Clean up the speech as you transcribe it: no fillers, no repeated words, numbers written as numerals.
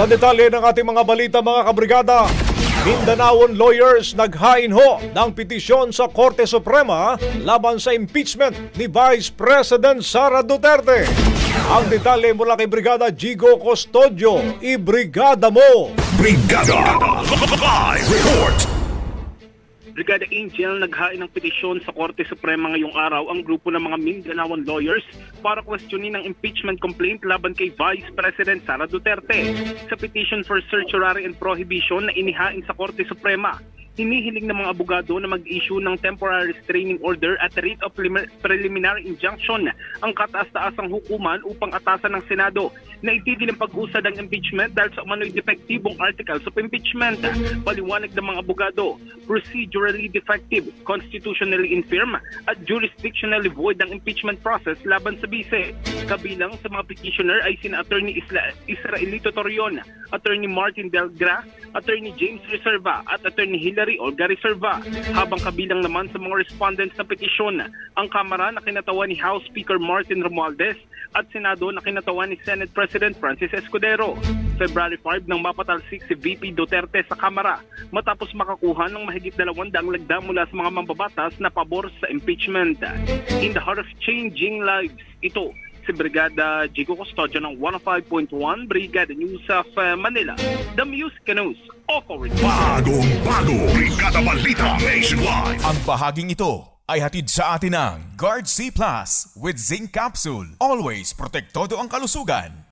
Sa detalye ng ating mga balita mga kabrigada, Mindanaon lawyers naghain ho ng petisyon sa Korte Suprema laban sa impeachment ni Vice President Sara Duterte. Ang detalye mula kay Brigada Jigo Custodio, ibrigada mo! Brigada Live Report! Brigada Angel naghain ng petisyon sa Korte Suprema ngayong araw ang grupo ng mga Mindanaon lawyers para questionin ang impeachment complaint laban kay Vice President Sara Duterte. Sa petition for certiorari and prohibition na inihain sa Korte Suprema, hinihiling ng mga abogado na mag-issue ng temporary restraining order at writ of preliminary injunction ang kataas-taasang hukuman upang atasan ng Senado na itigil ang pag-usad ng impeachment dahil sa umano'y depektibong articles of impeachment. Paliwanag ng mga abogado, procedurally defective, constitutionally infirm at jurisdictionally void ang impeachment process laban sa bise. Kabilang sa mga petitioner ay sina Attorney Israelito Torion, Attorney Martin Delgra, Attorney James Reserva at Attorney Hilary Olga Reserva. Habang kabilang naman sa mga respondents na petisyon, ang Kamara na kinatawan ni House Speaker Martin Romualdez at Senado na kinatawan ni Senate President Francis Escudero. February 5 nang mapatalsik si VP Duterte sa Kamara matapos makakuha ng mahigit 200 lagda mula sa mga mambabatas na pabor sa impeachment. In the heart of changing lives, ito si Brigada Jigo Custodio ng 105.1 Brigada News of Manila. The Music News Authority. Bagong-bago Brigada Balita Nationwide. Ang bahaging ito ay hatid sa atin ng Guard C Plus with Zinc Capsule. Always protektado ang kalusugan.